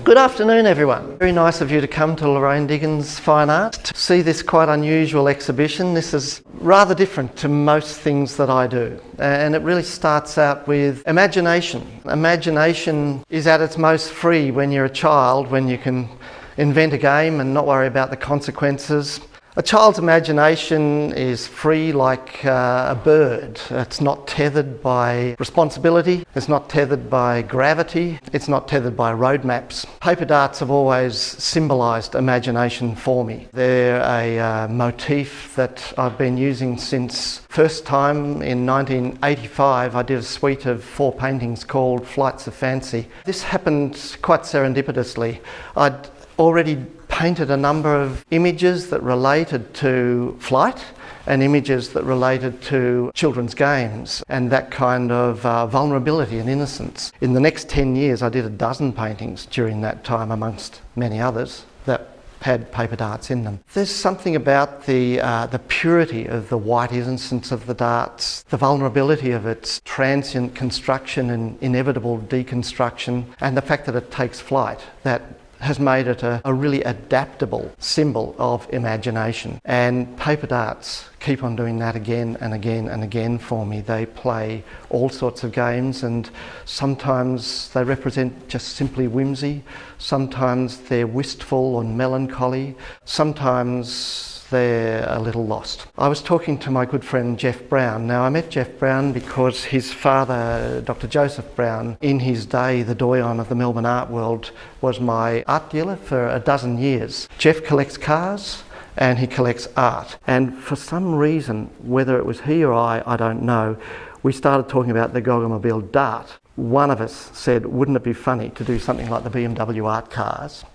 Good afternoon, everyone. Very nice of you to come to Lauraine Diggins Fine Art to see this quite unusual exhibition. This is rather different to most things that I do, and it really starts out with imagination. Imagination is at its most free when you're a child, when you can invent a game and not worry about the consequences. A child's imagination is free like a bird. It's not tethered by responsibility, it's not tethered by gravity, it's not tethered by road maps. Paper darts have always symbolised imagination for me. They're a motif that I've been using since first time in 1985. I did a suite of 4 paintings called Flights of Fancy. This happened quite serendipitously. I'd already painted a number of images that related to flight and images that related to children's games and that kind of vulnerability and innocence. In the next 10 years I did a dozen paintings during that time, amongst many others that had paper darts in them. There's something about the purity of the white innocence of the darts, the vulnerability of its transient construction and inevitable deconstruction, and the fact that it takes flight that has made it a really adaptable symbol of imagination. And paper darts keep on doing that again and again and again for me. They play all sorts of games, and sometimes they represent just simply whimsy, sometimes they're wistful and melancholy, sometimes they're a little lost. I was talking to my good friend Jeff Brown. Now, I met Jeff Brown because his father, Dr. Joseph Brown, in his day the doyen of the Melbourne art world, was my art dealer for a dozen years. Jeff collects cars and he collects art. And for some reason, whether it was he or I don't know, we started talking about the Goggamobile dart. One of us said, wouldn't it be funny to do something like the BMW art cars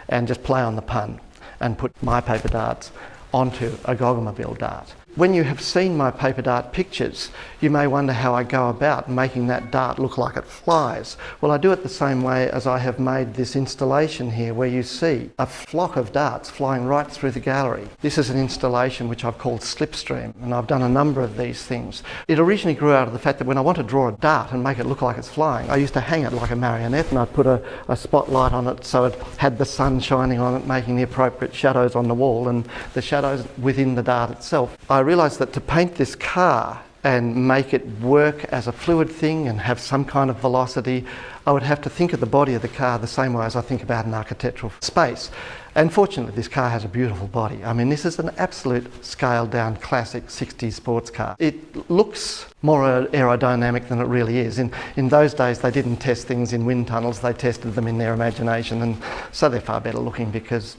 and just play on the pun and put my paper darts onto a Goggamobile dart. When you have seen my paper dart pictures, you may wonder how I go about making that dart look like it flies. Well, I do it the same way as I have made this installation here, where you see a flock of darts flying right through the gallery. This is an installation which I've called Slipstream, and I've done a number of these things. It originally grew out of the fact that when I want to draw a dart and make it look like it's flying, I used to hang it like a marionette, and I'd put a spotlight on it so it had the sun shining on it, making the appropriate shadows on the wall and the shadows within the dart itself. I realised that to paint this car and make it work as a fluid thing and have some kind of velocity, I would have to think of the body of the car the same way as I think about an architectural space. And fortunately, this car has a beautiful body. I mean, this is an absolute scaled down classic 60s sports car. It looks more aerodynamic than it really is. In those days, they didn't test things in wind tunnels, they tested them in their imagination, and so they're far better looking because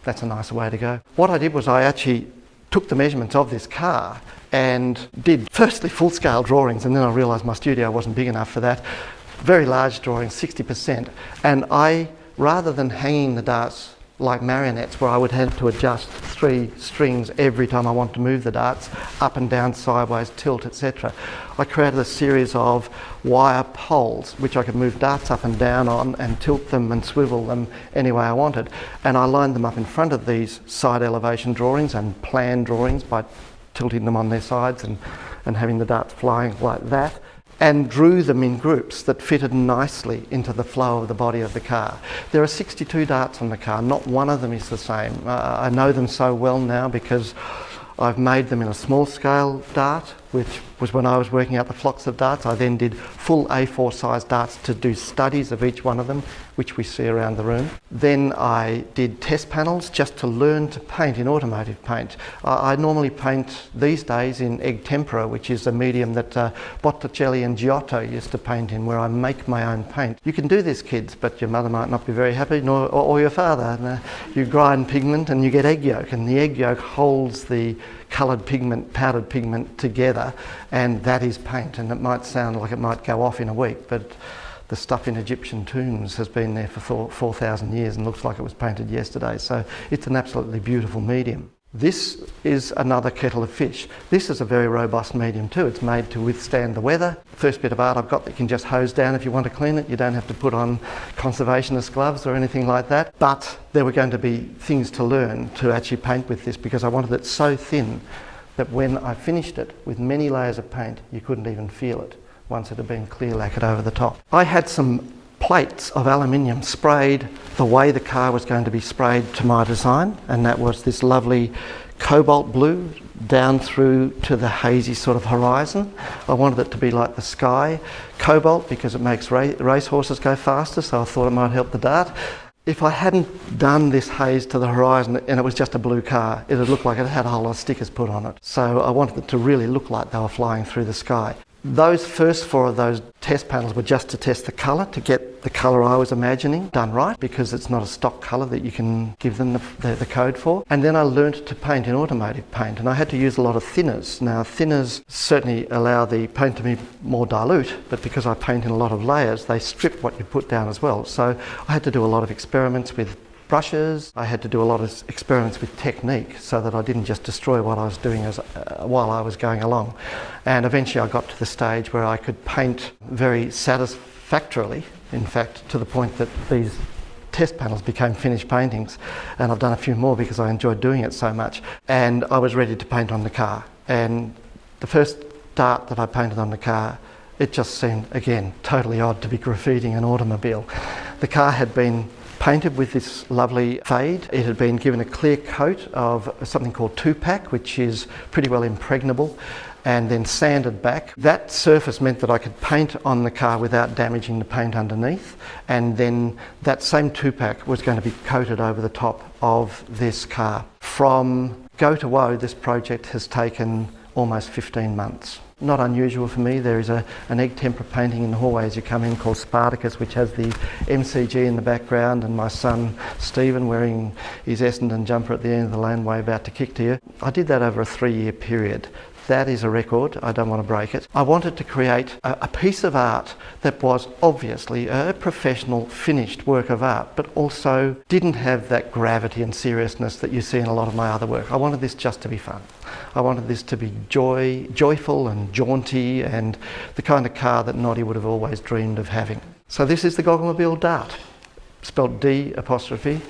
that's a nicer way to go. What I did was I actually took the measurements of this car and did firstly full-scale drawings, and then I realised my studio wasn't big enough for that. Very large drawings, 60%, and I, rather than hanging the darts like marionettes where I would have to adjust 3 strings every time I want to move the darts, up and down, sideways, tilt, etc. I created a series of wire poles which I could move darts up and down on and tilt them and swivel them any way I wanted. And I lined them up in front of these side elevation drawings and plan drawings by tilting them on their sides and having the darts flying like that, and drew them in groups that fitted nicely into the flow of the body of the car. There are 62 darts on the car, not one of them is the same. I know them so well now because I've made them in a small scale dart, which was when I was working out the flocks of darts. I then did full A4 size darts to do studies of each one of them, which we see around the room. Then I did test panels just to learn to paint in automotive paint. I normally paint these days in egg tempera, which is a medium that Botticelli and Giotto used to paint in, where I make my own paint. You can do this, kids, but your mother might not be very happy, or your father. You grind pigment and you get egg yolk, and the egg yolk holds the coloured pigment, powdered pigment together, and that is paint. And it might sound like it might go off in a week, but the stuff in Egyptian tombs has been there for 4,000 years and looks like it was painted yesterday. So it's an absolutely beautiful medium. This is another kettle of fish. This is a very robust medium too. It's made to withstand the weather. First bit of art I've got that you can just hose down if you want to clean it. You don't have to put on conservationist gloves or anything like that. But there were going to be things to learn to actually paint with this, because I wanted it so thin that when I finished it with many layers of paint, you couldn't even feel it once it had been clear lacquered over the top. I had some plates of aluminium sprayed the way the car was going to be sprayed to my design, and that was this lovely cobalt blue down through to the hazy sort of horizon. I wanted it to be like the sky. Cobalt because it makes racehorses go faster, so I thought it might help the Dart. If I hadn't done this haze to the horizon and it was just a blue car, it would look like it had a whole lot of stickers put on it. So I wanted it to really look like they were flying through the sky. Those first 4 of those test panels were just to test the colour, to get the colour I was imagining done right, because it's not a stock colour that you can give them the code for. And then I learnt to paint in automotive paint, and I had to use a lot of thinners. Now, thinners certainly allow the paint to be more dilute, but because I paint in a lot of layers, they strip what you put down as well. So I had to do a lot of experiments with brushes. I had to do a lot of experiments with technique so that I didn't just destroy what I was doing while I was going along. And eventually I got to the stage where I could paint very satisfactorily, in fact, to the point that these test panels became finished paintings, and I've done a few more because I enjoyed doing it so much. And I was ready to paint on the car. And the first Dart that I painted on the car, it just seemed, again, totally odd to be graffitiing an automobile. The car had been painted with this lovely fade. It had been given a clear coat of something called 2-pack, which is pretty well impregnable, and then sanded back. That surface meant that I could paint on the car without damaging the paint underneath, and then that same 2-pack was going to be coated over the top of this car. From go to woe, this project has taken almost 15 months. Not unusual for me. There is an egg tempera painting in the hallway as you come in called Spartacus, which has the MCG in the background, and my son Stephen wearing his Essendon jumper at the end of the laneway about to kick to you. I did that over a 3-year period. That is a record. I don't want to break it. I wanted to create a piece of art that was obviously a professional finished work of art, but also didn't have that gravity and seriousness that you see in a lot of my other work. I wanted this just to be fun. I wanted this to be joyful and jaunty, and the kind of car that Noddy would have always dreamed of having. So this is the Gogglemobile Dart, spelled D''ART.